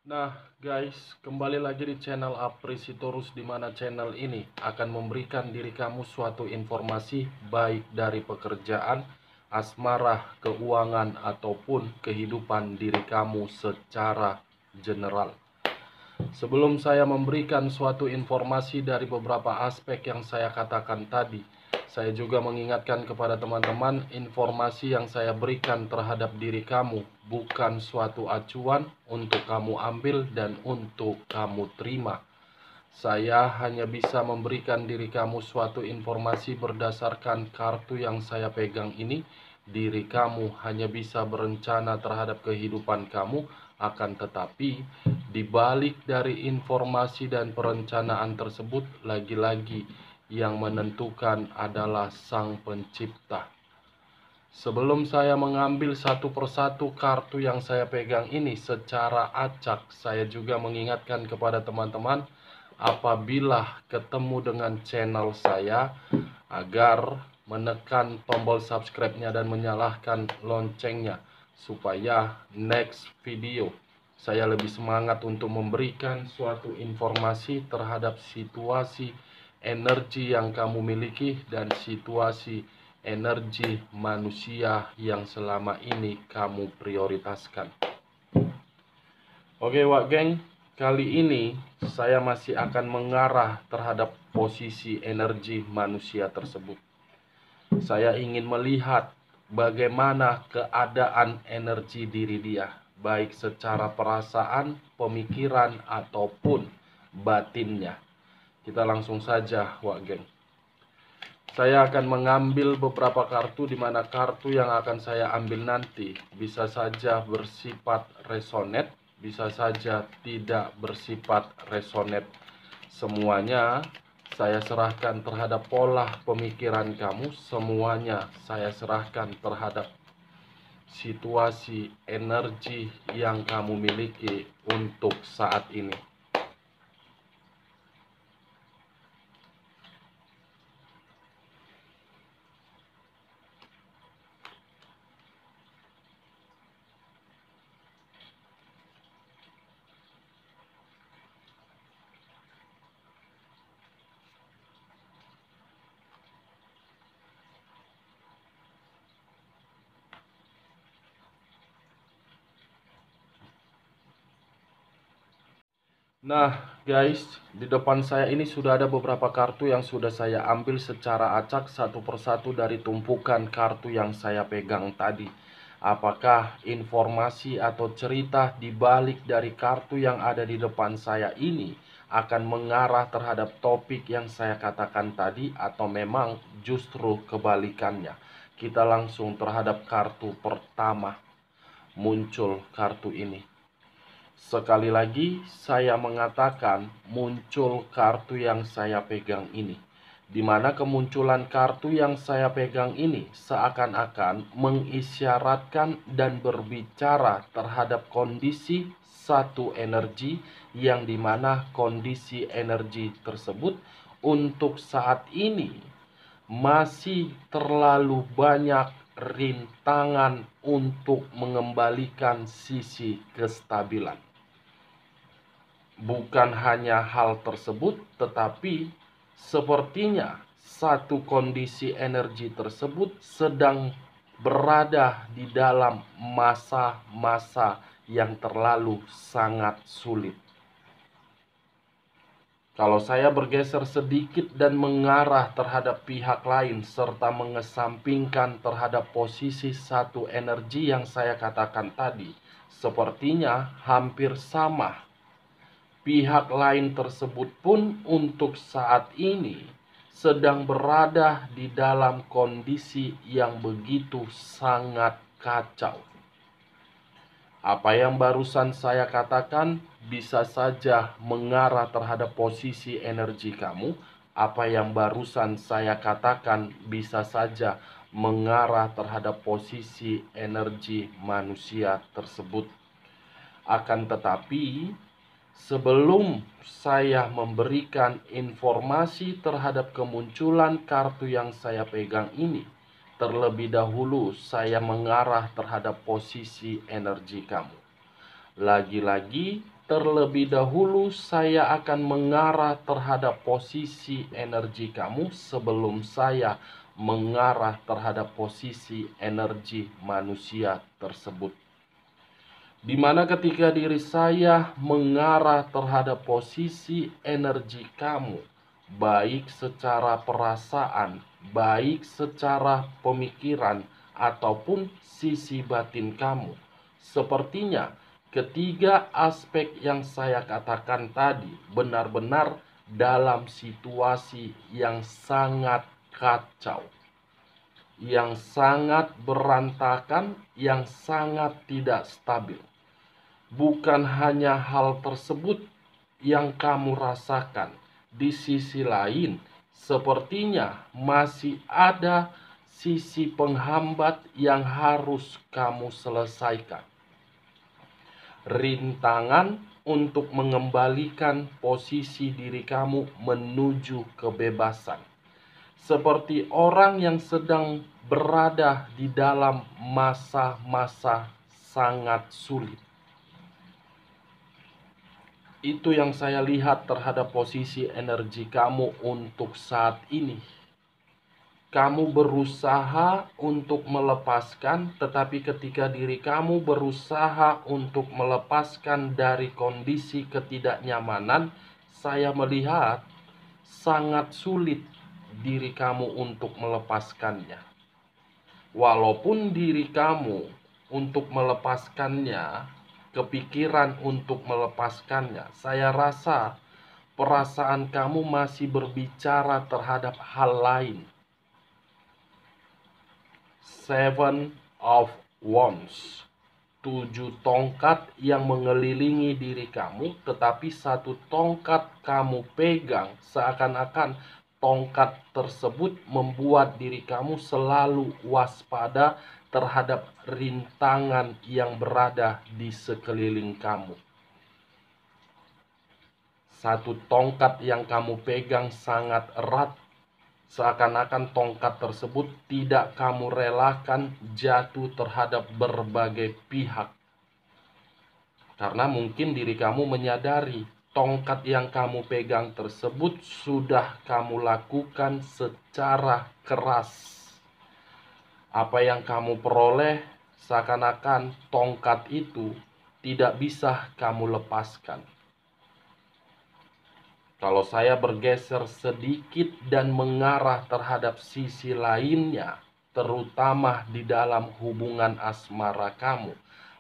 Nah guys, kembali lagi di channel Aprisitorus, di mana channel ini akan memberikan diri kamu suatu informasi baik dari pekerjaan, asmara, keuangan, ataupun kehidupan diri kamu secara general. Sebelum saya memberikan suatu informasi dari beberapa aspek yang saya katakan tadi, saya juga mengingatkan kepada teman-teman, informasi yang saya berikan terhadap diri kamu bukan suatu acuan untuk kamu ambil dan untuk kamu terima. Saya hanya bisa memberikan diri kamu suatu informasi berdasarkan kartu yang saya pegang ini. Diri kamu hanya bisa berencana terhadap kehidupan kamu, akan tetapi di balik dari informasi dan perencanaan tersebut, lagi-lagi yang menentukan adalah Sang Pencipta. Sebelum saya mengambil satu persatu kartu yang saya pegang ini secara acak, saya juga mengingatkan kepada teman-teman, apabila ketemu dengan channel saya, agar menekan tombol subscribe-nya dan menyalakan loncengnya, supaya next video saya lebih semangat untuk memberikan suatu informasi terhadap situasi energi yang kamu miliki dan situasi energi manusia yang selama ini kamu prioritaskan. Oke Wak Geng, kali ini saya masih akan mengarah terhadap posisi energi manusia tersebut. Saya ingin melihat bagaimana keadaan energi diri dia, baik secara perasaan, pemikiran, ataupun batinnya. Kita langsung saja Wak Geng. Saya akan mengambil beberapa kartu, di mana kartu yang akan saya ambil nanti bisa saja bersifat resonate, bisa saja tidak bersifat resonate. Semuanya saya serahkan terhadap pola pemikiran kamu, semuanya saya serahkan terhadap situasi energi yang kamu miliki untuk saat ini. Nah guys, di depan saya ini sudah ada beberapa kartu yang sudah saya ambil secara acak satu persatu dari tumpukan kartu yang saya pegang tadi. Apakah informasi atau cerita di balik dari kartu yang ada di depan saya ini akan mengarah terhadap topik yang saya katakan tadi, atau memang justru kebalikannya? Kita langsung terhadap kartu pertama. Muncul kartu ini. Sekali lagi saya mengatakan muncul kartu yang saya pegang ini, di mana kemunculan kartu yang saya pegang ini seakan-akan mengisyaratkan dan berbicara terhadap kondisi satu energi, yang dimana kondisi energi tersebut untuk saat ini masih terlalu banyak rintangan untuk mengembalikan sisi kestabilan. Bukan hanya hal tersebut, tetapi sepertinya satu kondisi energi tersebut sedang berada di dalam masa-masa yang terlalu sangat sulit. Kalau saya bergeser sedikit dan mengarah terhadap pihak lain, serta mengesampingkan terhadap posisi satu energi yang saya katakan tadi, sepertinya hampir sama. Pihak lain tersebut pun untuk saat ini sedang berada di dalam kondisi yang begitu sangat kacau. Apa yang barusan saya katakan bisa saja mengarah terhadap posisi energi kamu. Apa yang barusan saya katakan bisa saja mengarah terhadap posisi energi manusia tersebut. Akan tetapi, sebelum saya memberikan informasi terhadap kemunculan kartu yang saya pegang ini, terlebih dahulu saya mengarah terhadap posisi energi kamu. Lagi-lagi terlebih dahulu saya akan mengarah terhadap posisi energi kamu sebelum saya mengarah terhadap posisi energi manusia tersebut. Di mana ketika diri saya mengarah terhadap posisi energi kamu, baik secara perasaan, baik secara pemikiran, ataupun sisi batin kamu, sepertinya ketiga aspek yang saya katakan tadi benar-benar dalam situasi yang sangat kacau, yang sangat berantakan, yang sangat tidak stabil. Bukan hanya hal tersebut yang kamu rasakan, di sisi lain sepertinya masih ada sisi penghambat yang harus kamu selesaikan. Rintangan untuk mengembalikan posisi diri kamu menuju kebebasan. Seperti orang yang sedang berada di dalam masa-masa sangat sulit. Itu yang saya lihat terhadap posisi energi kamu untuk saat ini. Kamu berusaha untuk melepaskan, tetapi ketika diri kamu berusaha untuk melepaskan dari kondisi ketidaknyamanan, saya melihat sangat sulit diri kamu untuk melepaskannya. Walaupun diri kamu untuk melepaskannya, kepikiran untuk melepaskannya, saya rasa perasaan kamu masih berbicara terhadap hal lain. Seven of Wands, 7 tongkat yang mengelilingi diri kamu, tetapi satu tongkat kamu pegang, seakan-akan tongkat tersebut membuat diri kamu selalu waspada terhadap rintangan yang berada di sekeliling kamu. Satu tongkat yang kamu pegang sangat erat, seakan-akan tongkat tersebut tidak kamu relakan jatuh terhadap berbagai pihak. Karena mungkin diri kamu menyadari tongkat yang kamu pegang tersebut sudah kamu lakukan secara keras. Apa yang kamu peroleh seakan-akan tongkat itu tidak bisa kamu lepaskan. Kalau saya bergeser sedikit dan mengarah terhadap sisi lainnya, terutama di dalam hubungan asmara kamu,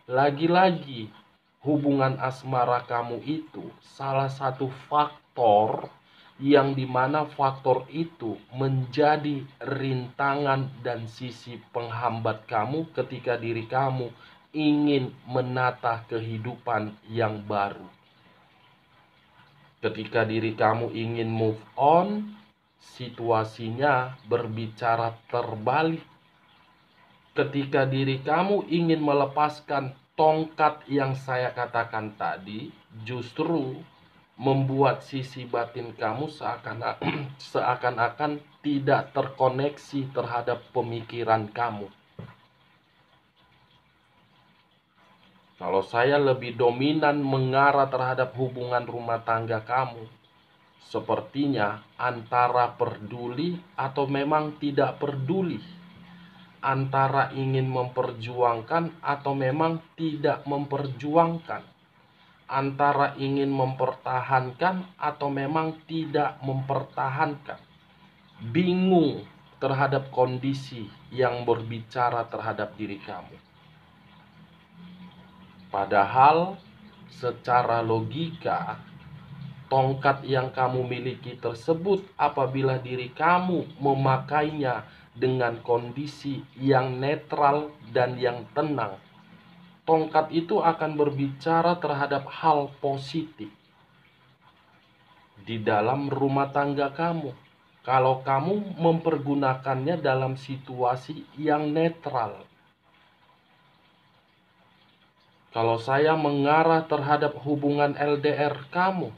lagi-lagi hubungan asmara kamu itu salah satu faktor yang dimana faktor itu menjadi rintangan dan sisi penghambat kamu ketika diri kamu ingin menata kehidupan yang baru. Ketika diri kamu ingin move on, situasinya berbicara terbalik. Ketika diri kamu ingin melepaskan tongkat yang saya katakan tadi, justru membuat sisi batin kamu seakan-akan tidak terkoneksi terhadap pemikiran kamu. Kalau saya lebih dominan mengarah terhadap hubungan rumah tangga kamu, sepertinya antara peduli atau memang tidak peduli, antara ingin memperjuangkan atau memang tidak memperjuangkan, antara ingin mempertahankan atau memang tidak mempertahankan. Bingung terhadap kondisi yang berbicara terhadap diri kamu. Padahal secara logika, tongkat yang kamu miliki tersebut apabila diri kamu memakainya dengan kondisi yang netral dan yang tenang, tongkat itu akan berbicara terhadap hal positif di dalam rumah tangga kamu. Kalau kamu mempergunakannya dalam situasi yang netral. Kalau saya mengarah terhadap hubungan LDR kamu,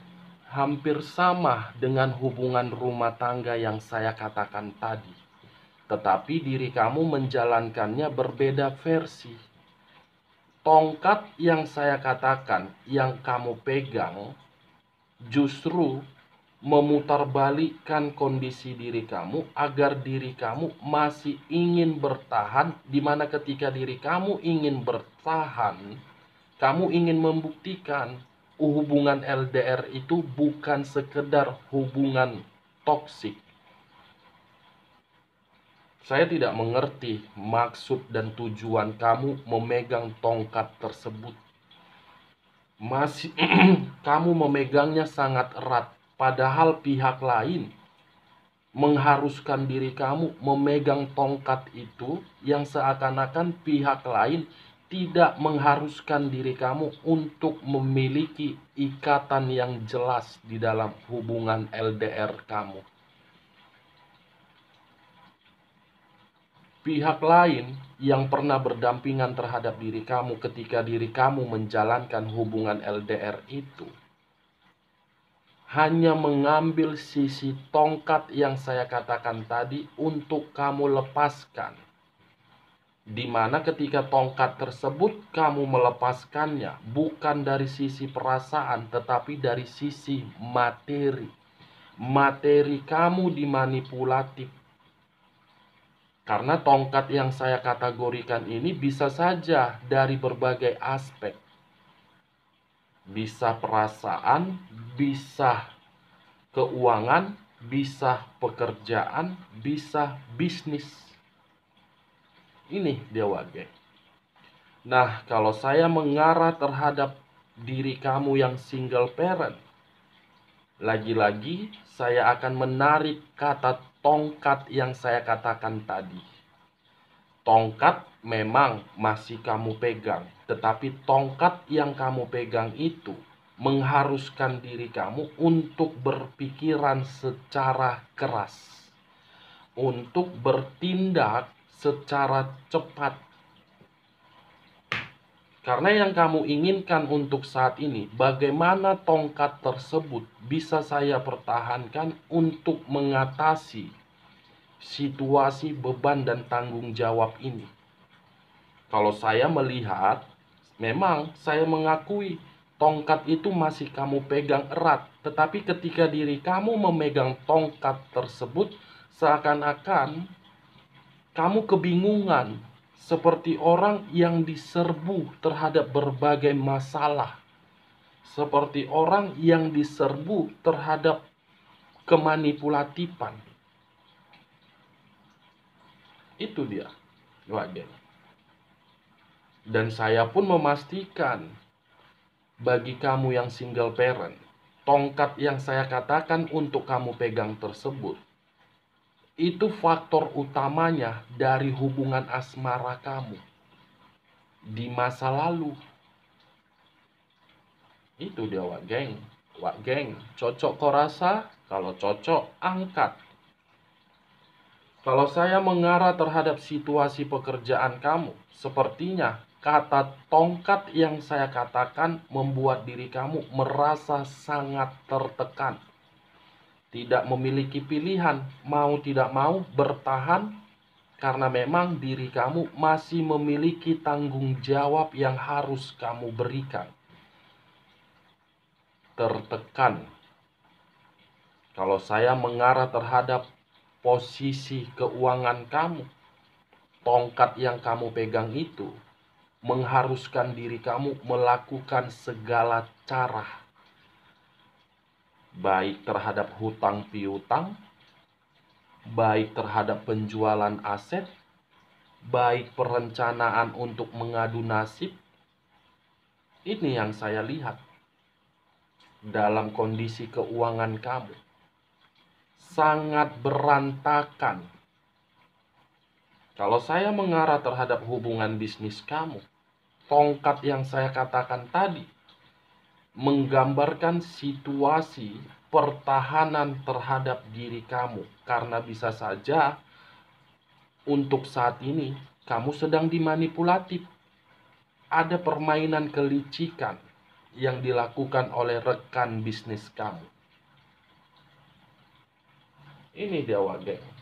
hampir sama dengan hubungan rumah tangga yang saya katakan tadi. Tetapi diri kamu menjalankannya berbeda versi. tongkat yang saya katakan yang kamu pegang justru memutarbalikkan kondisi diri kamu agar diri kamu masih ingin bertahan, di mana ketika diri kamu ingin bertahan, kamu ingin membuktikan hubungan LDR itu bukan sekedar hubungan toksik. Saya tidak mengerti maksud dan tujuan kamu memegang tongkat tersebut. Masih kamu memegangnya sangat erat, padahal pihak lain mengharuskan diri kamu memegang tongkat itu yang seakan-akan pihak lain tidak mengharuskan diri kamu untuk memiliki ikatan yang jelas di dalam hubungan LDR kamu. Pihak lain yang pernah berdampingan terhadap diri kamu ketika diri kamu menjalankan hubungan LDR itu hanya mengambil sisi tongkat yang saya katakan tadi untuk kamu lepaskan. Di mana ketika tongkat tersebut kamu melepaskannya bukan dari sisi perasaan tetapi dari sisi materi. Materi kamu dimanipulatif. Karena tongkat yang saya kategorikan ini bisa saja dari berbagai aspek. Bisa perasaan, bisa keuangan, bisa pekerjaan, bisa bisnis. Ini dia wage. Nah, kalau saya mengarah terhadap diri kamu yang single parent, lagi-lagi saya akan menarik kata tongkat yang saya katakan tadi. Tongkat memang masih kamu pegang, tetapi tongkat yang kamu pegang itu mengharuskan diri kamu untuk berpikiran secara keras, untuk bertindak secara cepat. Karena yang kamu inginkan untuk saat ini, bagaimana tongkat tersebut bisa saya pertahankan untuk mengatasi situasi beban dan tanggung jawab ini. Kalau saya melihat, memang saya mengakui tongkat itu masih kamu pegang erat. Tetapi ketika diri kamu memegang tongkat tersebut, seakan-akan kamu kebingungan. Seperti orang yang diserbu terhadap berbagai masalah. Seperti orang yang diserbu terhadap kemanipulatifan. Itu dia wajahnya. Dan saya pun memastikan bagi kamu yang single parent, tongkat yang saya katakan untuk kamu pegang tersebut, itu faktor utamanya dari hubungan asmara kamu di masa lalu. Itu dia wak geng. Wak geng, cocok kau rasa? Kalau cocok, angkat. Kalau saya mengarah terhadap situasi pekerjaan kamu, sepertinya kata tongkat yang saya katakan membuat diri kamu merasa sangat tertekan. Tidak memiliki pilihan, mau tidak mau bertahan, karena memang diri kamu masih memiliki tanggung jawab yang harus kamu berikan. Tertekan. Kalau saya mengarah terhadap posisi keuangan kamu, tongkat yang kamu pegang itu mengharuskan diri kamu melakukan segala cara, baik terhadap hutang piutang, baik terhadap penjualan aset, baik perencanaan untuk mengadu nasib. Ini yang saya lihat dalam kondisi keuangan kamu. Sangat berantakan. Kalau saya mengarah terhadap hubungan bisnis kamu, tongkat yang saya katakan tadi menggambarkan situasi pertahanan terhadap diri kamu. Karena bisa saja untuk saat ini kamu sedang dimanipulatif. Ada permainan kelicikan yang dilakukan oleh rekan bisnis kamu. Ini dia wage.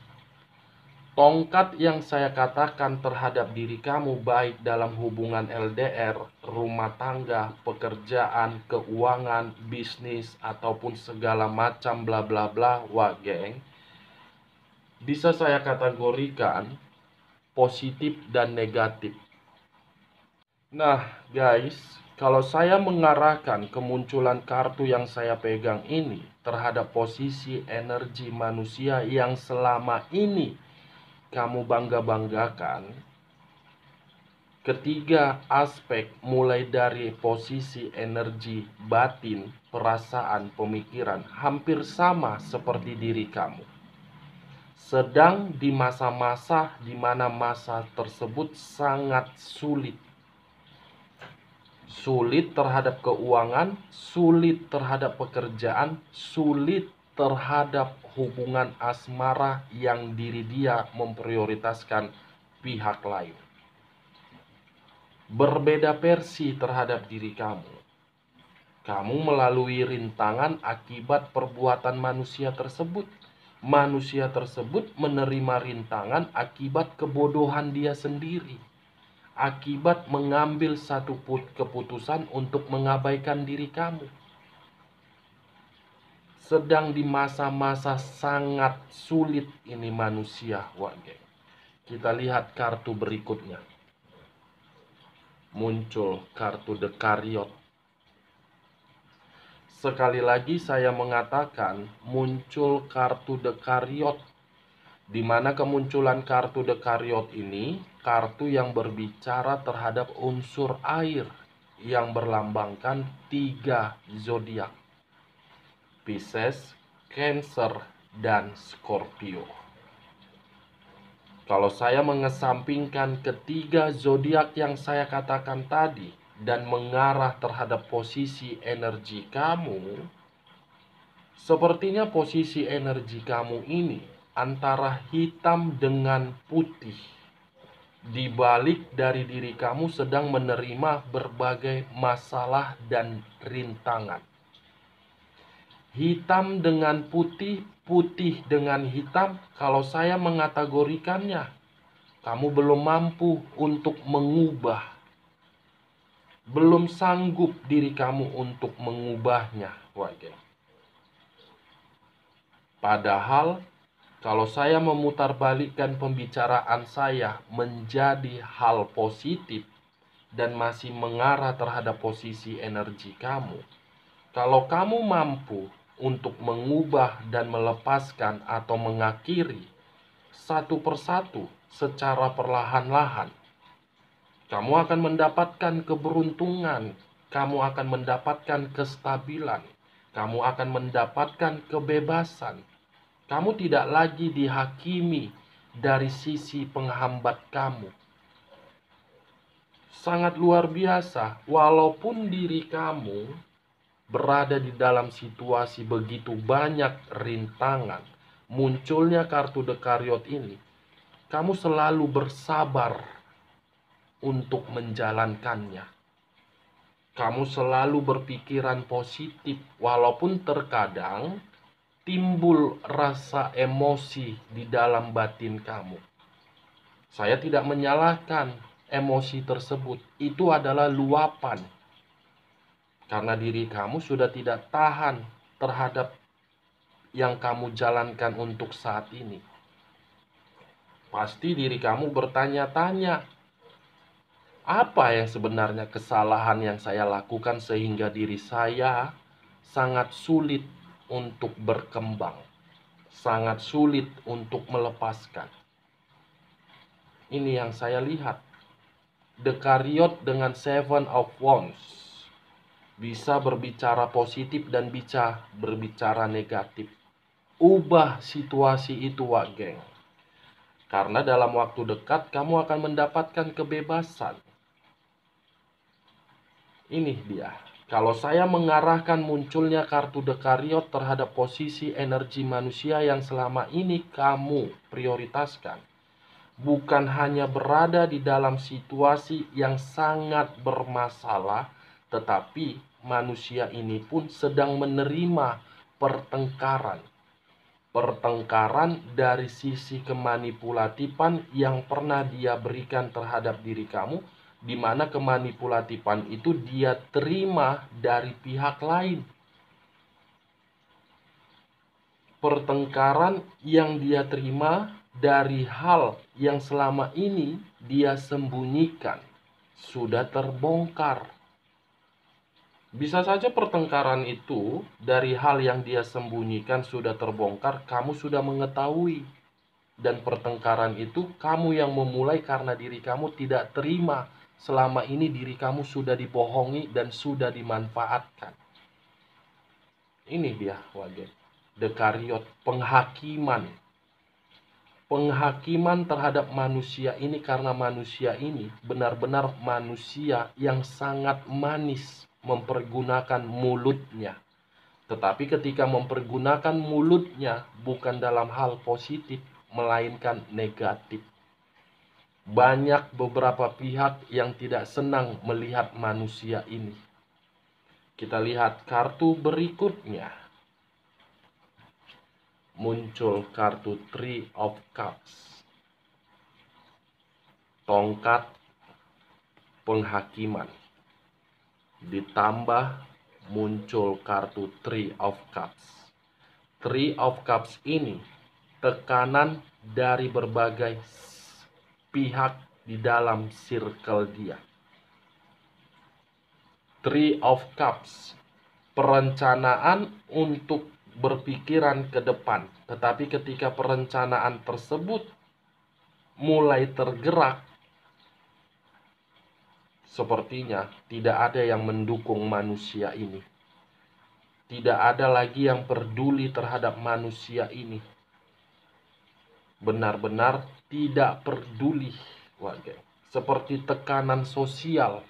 Tongkat yang saya katakan terhadap diri kamu, baik dalam hubungan LDR, rumah tangga, pekerjaan, keuangan, bisnis, ataupun segala macam bla bla bla, wah geng, bisa saya kategorikan positif dan negatif. Nah guys, kalau saya mengarahkan kemunculan kartu yang saya pegang ini terhadap posisi energi manusia yang selama ini kamu bangga-banggakan, ketiga aspek mulai dari posisi energi batin, perasaan, pemikiran hampir sama seperti diri kamu. Sedang di masa-masa di mana masa tersebut sangat sulit. Sulit terhadap keuangan, sulit terhadap pekerjaan, sulit terhadap hubungan asmara yang diri dia memprioritaskan pihak lain. Berbeda versi terhadap diri kamu. Kamu melalui rintangan akibat perbuatan manusia tersebut. Manusia tersebut menerima rintangan akibat kebodohan dia sendiri. Akibat mengambil satu keputusan untuk mengabaikan diri kamu. Sedang di masa-masa sangat sulit ini manusia, wah geng. Kita lihat kartu berikutnya. Muncul kartu The Chariot. Sekali lagi saya mengatakan muncul kartu The Chariot, di mana kemunculan kartu The Chariot ini kartu yang berbicara terhadap unsur air yang berlambangkan 3 zodiak: Pisces, Cancer, dan Scorpio. Kalau saya mengesampingkan ketiga zodiak yang saya katakan tadi dan mengarah terhadap posisi energi kamu, sepertinya posisi energi kamu ini antara hitam dengan putih. Di balik dari diri kamu sedang menerima berbagai masalah dan rintangan. Hitam dengan putih, putih dengan hitam. Kalau saya mengategorikannya, kamu belum mampu untuk mengubah. Belum sanggup diri kamu untuk mengubahnya. Padahal, kalau saya memutarbalikkan pembicaraan saya menjadi hal positif dan masih mengarah terhadap posisi energi kamu, kalau kamu mampu untuk mengubah dan melepaskan atau mengakhiri satu persatu secara perlahan-lahan, kamu akan mendapatkan keberuntungan, kamu akan mendapatkan kestabilan, kamu akan mendapatkan kebebasan. Kamu tidak lagi dihakimi dari sisi penghambat kamu. Sangat luar biasa, walaupun diri kamu berada di dalam situasi begitu banyak rintangan, munculnya kartu The Chariot ini, kamu selalu bersabar untuk menjalankannya. Kamu selalu berpikiran positif, walaupun terkadang timbul rasa emosi di dalam batin kamu. Saya tidak menyalahkan emosi tersebut, itu adalah luapan. Karena diri kamu sudah tidak tahan terhadap yang kamu jalankan untuk saat ini. Pasti diri kamu bertanya-tanya, apa yang sebenarnya kesalahan yang saya lakukan sehingga diri saya sangat sulit untuk berkembang, sangat sulit untuk melepaskan. Ini yang saya lihat. The Chariot dengan Seven of Wands bisa berbicara positif dan bisa berbicara negatif. Ubah situasi itu, wak geng. Karena dalam waktu dekat kamu akan mendapatkan kebebasan. Ini dia. Kalau saya mengarahkan munculnya kartu The Chariot terhadap posisi energi manusia yang selama ini kamu prioritaskan, bukan hanya berada di dalam situasi yang sangat bermasalah, tetapi manusia ini pun sedang menerima pertengkaran. pertengkaran dari sisi kemanipulatifan yang pernah dia berikan terhadap diri kamu, di mana kemanipulatifan itu dia terima dari pihak lain. Pertengkaran yang dia terima dari hal yang selama ini dia sembunyikan sudah terbongkar. Bisa saja pertengkaran itu dari hal yang dia sembunyikan sudah terbongkar, kamu sudah mengetahui. Dan pertengkaran itu kamu yang memulai karena diri kamu tidak terima selama ini diri kamu sudah dibohongi dan sudah dimanfaatkan. Ini dia wajah Dekariot, penghakiman. Penghakiman terhadap manusia ini karena manusia ini benar-benar manusia yang sangat manis mempergunakan mulutnya. Tetapi ketika mempergunakan mulutnya bukan dalam hal positif, melainkan negatif. Banyak beberapa pihak yang tidak senang melihat manusia ini. Kita lihat kartu berikutnya. Muncul kartu Three of Cups. Tongkat penghakiman. Ditambah muncul kartu Three of Cups. Three of Cups ini tekanan dari berbagai pihak di dalam circle dia. Three of Cups, perencanaan untuk berpikiran ke depan. Tetapi ketika perencanaan tersebut mulai tergerak, sepertinya tidak ada yang mendukung manusia ini. Tidak ada lagi yang peduli terhadap manusia ini. Benar-benar tidak peduli. Seperti tekanan sosial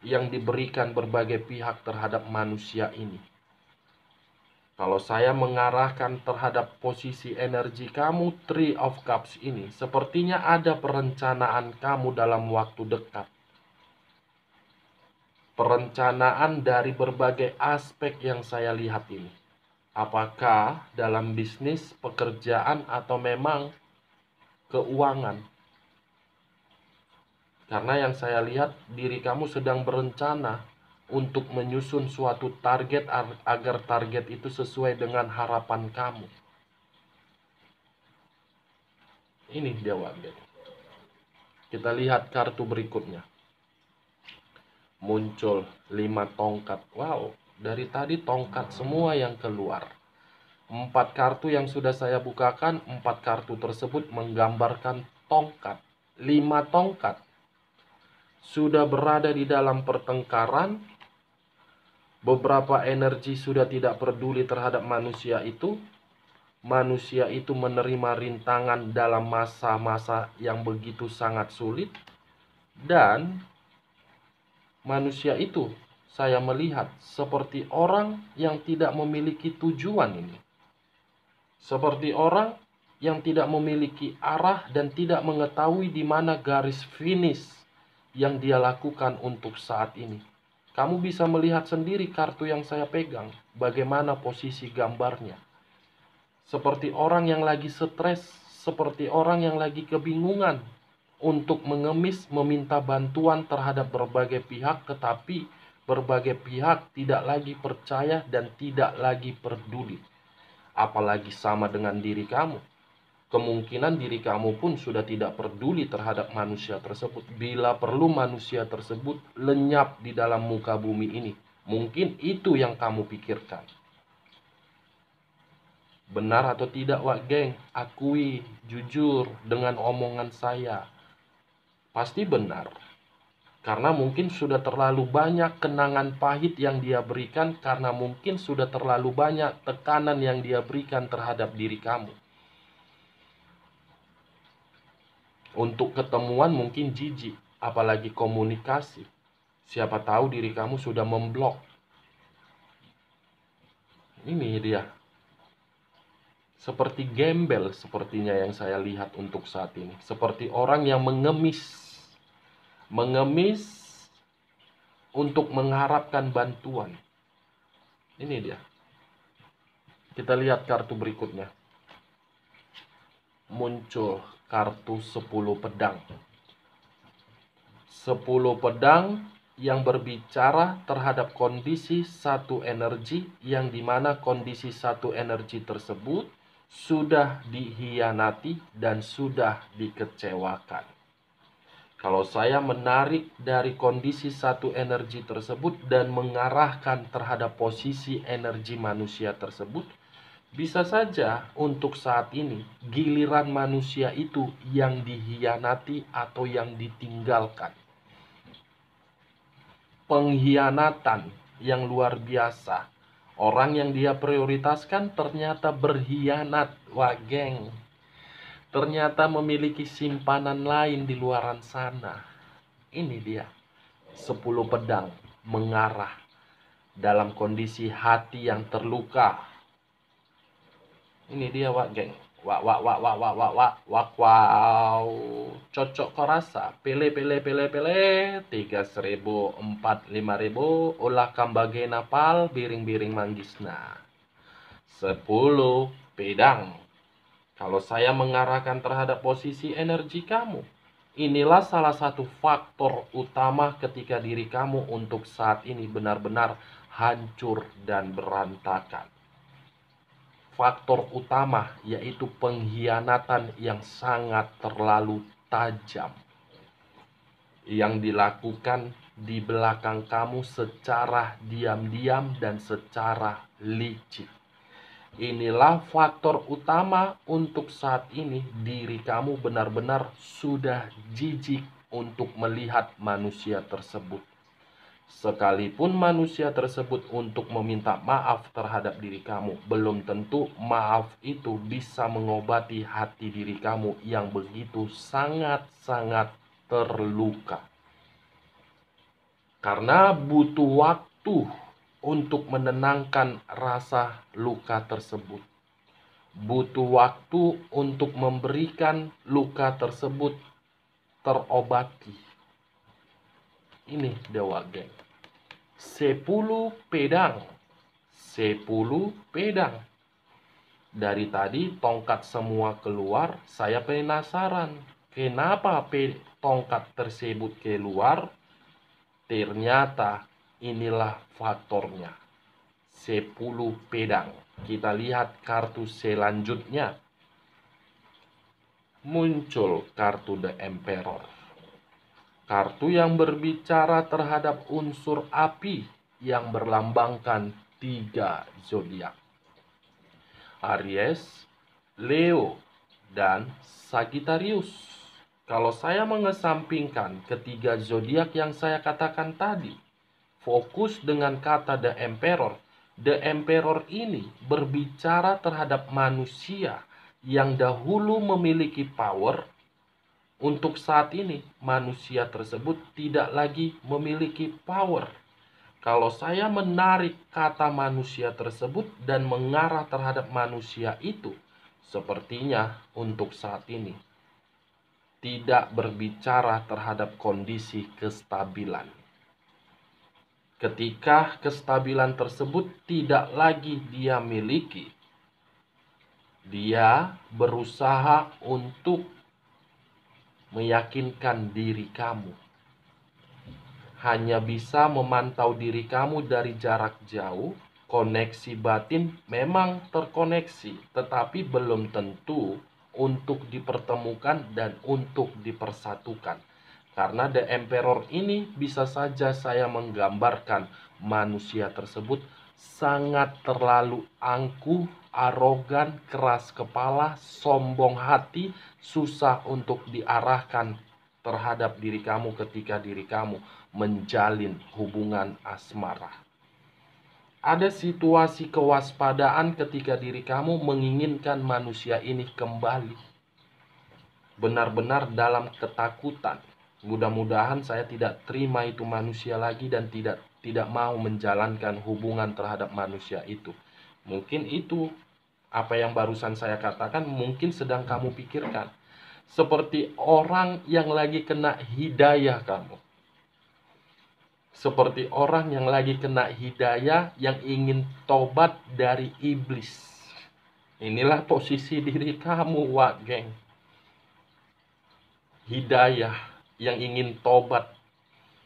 yang diberikan berbagai pihak terhadap manusia ini. Kalau saya mengarahkan terhadap posisi energi kamu, Three of Cups ini, sepertinya ada perencanaan kamu dalam waktu dekat. Perencanaan dari berbagai aspek yang saya lihat ini. Apakah dalam bisnis, pekerjaan, atau memang keuangan? Karena yang saya lihat, diri kamu sedang berencana untuk menyusun suatu target agar target itu sesuai dengan harapan kamu. Ini dia warga. Kita lihat kartu berikutnya. Muncul 5 tongkat. Wow, dari tadi tongkat semua yang keluar. 4 kartu yang sudah saya bukakan, 4 kartu tersebut menggambarkan tongkat. 5 tongkat sudah berada di dalam pertengkaran. Beberapa energi sudah tidak peduli terhadap manusia itu. Manusia itu menerima rintangan dalam masa-masa yang begitu sangat sulit. Dan manusia itu saya melihat seperti orang yang tidak memiliki tujuan ini. Seperti orang yang tidak memiliki arah dan tidak mengetahui di mana garis finish yang dia lakukan untuk saat ini. Kamu bisa melihat sendiri kartu yang saya pegang, bagaimana posisi gambarnya. Seperti orang yang lagi stres, seperti orang yang lagi kebingungan untuk mengemis meminta bantuan terhadap berbagai pihak, tetapi berbagai pihak tidak lagi percaya dan tidak lagi peduli. Apalagi sama dengan diri kamu. Kemungkinan diri kamu pun sudah tidak peduli terhadap manusia tersebut. Bila perlu manusia tersebut lenyap di dalam muka bumi ini. Mungkin itu yang kamu pikirkan. Benar atau tidak, Wak Geng? Akui, jujur dengan omongan saya. Pasti benar. Karena mungkin sudah terlalu banyak kenangan pahit yang dia berikan. Karena mungkin sudah terlalu banyak tekanan yang dia berikan terhadap diri kamu. Untuk ketemuan mungkin jijik, apalagi komunikasi. Siapa tahu diri kamu sudah memblok. Ini dia. Seperti gembel sepertinya yang saya lihat untuk saat ini. Seperti orang yang mengemis. Mengemis untuk mengharapkan bantuan. Ini dia. Kita lihat kartu berikutnya. muncul kartu 10 pedang. 10 pedang yang berbicara terhadap kondisi satu energi, yang dimana kondisi satu energi tersebut sudah dihianati dan sudah dikecewakan. Kalau saya menarik dari kondisi satu energi tersebut dan mengarahkan terhadap posisi energi manusia tersebut, bisa saja untuk saat ini giliran manusia itu yang dihianati atau yang ditinggalkan. Pengkhianatan yang luar biasa. Orang yang dia prioritaskan ternyata berkhianat, wah geng. Ternyata memiliki simpanan lain di luaran sana. Ini dia, 10 pedang mengarah dalam kondisi hati yang terluka. Ini dia, wak geng. Wow. Cocok kau rasa. Pele. 3.000, 4.000, 5.000. Olah kambage napal, biring-biring manggisna. 10 pedang. Kalau saya mengarahkan terhadap posisi energi kamu, inilah salah satu faktor utama ketika diri kamu untuk saat ini benar-benar hancur dan berantakan. Faktor utama yaitu pengkhianatan yang sangat terlalu tajam yang dilakukan di belakang kamu secara diam-diam dan secara licik. Inilah faktor utama untuk saat ini diri kamu benar-benar sudah jijik untuk melihat manusia tersebut. Sekalipun manusia tersebut untuk meminta maaf terhadap diri kamu, belum tentu maaf itu bisa mengobati hati diri kamu yang begitu sangat-sangat terluka. Karena butuh waktu untuk menenangkan rasa luka tersebut. Butuh waktu untuk memberikan luka tersebut terobati. Ini dewa geng. 10 pedang. 10 pedang. Dari tadi tongkat semua keluar, saya penasaran. Kenapa tongkat tersebut keluar? Ternyata inilah faktornya. 10 pedang. Kita lihat kartu selanjutnya. Muncul kartu The Emperor. Kartu yang berbicara terhadap unsur api yang berlambangkan 3 zodiak. Aries, Leo, dan Sagittarius. Kalau saya mengesampingkan ketiga zodiak yang saya katakan tadi, fokus dengan kata The Emperor. The Emperor ini berbicara terhadap manusia yang dahulu memiliki power. Untuk saat ini, manusia tersebut tidak lagi memiliki power. Kalau saya menarik kata manusia tersebut dan mengarah terhadap manusia itu, sepertinya untuk saat ini tidak berbicara terhadap kondisi kestabilan. Ketika kestabilan tersebut tidak lagi dia miliki, dia berusaha untuk meyakinkan diri kamu. Hanya bisa memantau diri kamu dari jarak jauh. Koneksi batin memang terkoneksi, tetapi belum tentu untuk dipertemukan dan untuk dipersatukan. Karena The Emperor ini bisa saja saya menggambarkan manusia tersebut sangat terlalu angkuh, arogan, keras kepala, sombong hati, susah untuk diarahkan terhadap diri kamu ketika diri kamu menjalin hubungan asmara. Ada situasi kewaspadaan ketika diri kamu menginginkan manusia ini kembali. Benar-benar dalam ketakutan. Mudah-mudahan saya tidak terima itu manusia lagi dan tidak mau menjalankan hubungan terhadap manusia itu. Mungkin itu apa yang barusan saya katakan mungkin sedang kamu pikirkan. Seperti orang yang lagi kena hidayah kamu. Seperti orang yang lagi kena hidayah yang ingin tobat dari iblis. Inilah posisi diri kamu, Wak Geng. Hidayah yang ingin tobat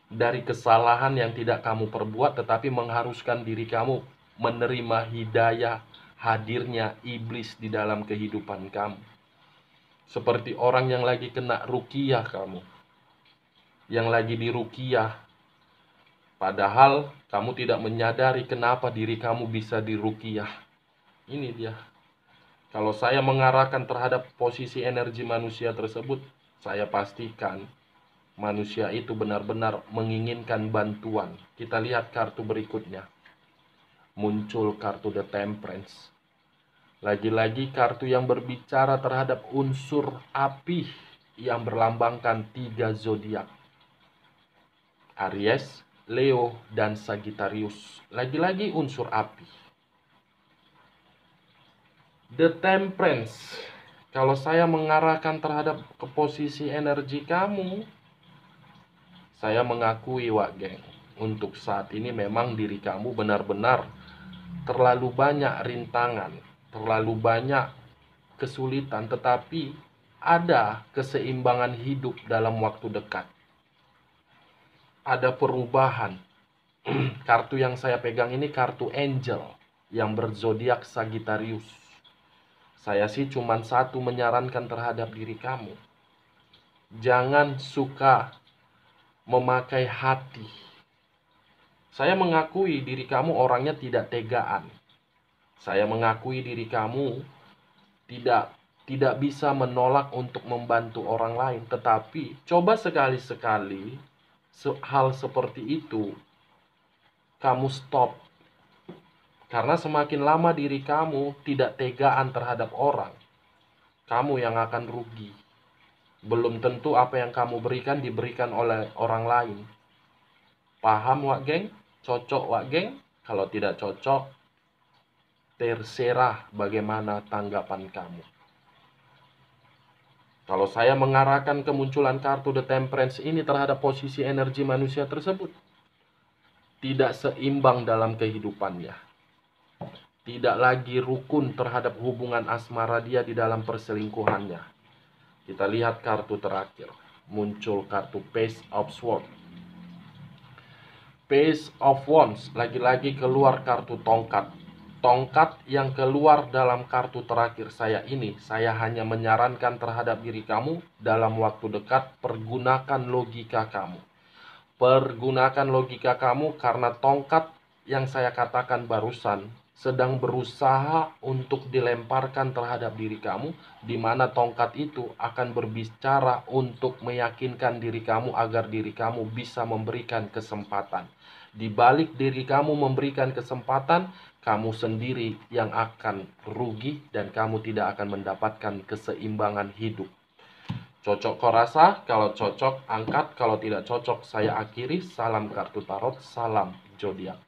dari kesalahan yang tidak kamu perbuat, tetapi mengharuskan diri kamu menerima hidayah hadirnya iblis di dalam kehidupan kamu. Seperti orang yang lagi kena ruqyah kamu, yang lagi diruqyah, padahal kamu tidak menyadari kenapa diri kamu bisa diruqyah. Ini dia. Kalau saya mengarahkan terhadap posisi energi manusia tersebut, saya pastikan manusia itu benar-benar menginginkan bantuan. Kita lihat kartu berikutnya. Muncul kartu The Temperance. Lagi-lagi kartu yang berbicara terhadap unsur api yang berlambangkan 3 zodiak. Aries, Leo, dan Sagittarius. Lagi-lagi unsur api. The Temperance. Kalau saya mengarahkan terhadap ke posisi energi kamu, saya mengakui, Wak Geng, untuk saat ini memang diri kamu benar-benar terlalu banyak rintangan, terlalu banyak kesulitan, tetapi ada keseimbangan hidup dalam waktu dekat. Ada perubahan. Kartu yang saya pegang ini kartu Angel yang berzodiak Sagittarius. Saya sih cuma satu menyarankan terhadap diri kamu. Jangan suka memakai hati. Saya mengakui diri kamu orangnya tidak tegaan. Saya mengakui diri kamu tidak bisa menolak untuk membantu orang lain. Tetapi coba sekali-sekali hal seperti itu kamu stop. Karena semakin lama diri kamu tidak tegaan terhadap orang, kamu yang akan rugi. Belum tentu apa yang kamu berikan diberikan oleh orang lain. Paham, Wak Geng? Cocok, Wak Geng? Kalau tidak cocok, terserah bagaimana tanggapan kamu. Kalau saya mengarahkan kemunculan kartu The Temperance ini terhadap posisi energi manusia tersebut, tidak seimbang dalam kehidupannya. Tidak lagi rukun terhadap hubungan asmara dia di dalam perselingkuhannya. Kita lihat kartu terakhir. Muncul kartu Page of Swords. Page of Wands. Lagi-lagi keluar kartu tongkat. Tongkat yang keluar dalam kartu terakhir saya ini, saya hanya menyarankan terhadap diri kamu dalam waktu dekat, pergunakan logika kamu. Pergunakan logika kamu karena tongkat yang saya katakan barusan sedang berusaha untuk dilemparkan terhadap diri kamu, di mana tongkat itu akan berbicara untuk meyakinkan diri kamu agar diri kamu bisa memberikan kesempatan. Di balik diri kamu memberikan kesempatan, kamu sendiri yang akan rugi dan kamu tidak akan mendapatkan keseimbangan hidup. Cocok kau rasa? Kalau cocok, angkat. Kalau tidak cocok, saya akhiri. Salam kartu tarot, salam zodiak.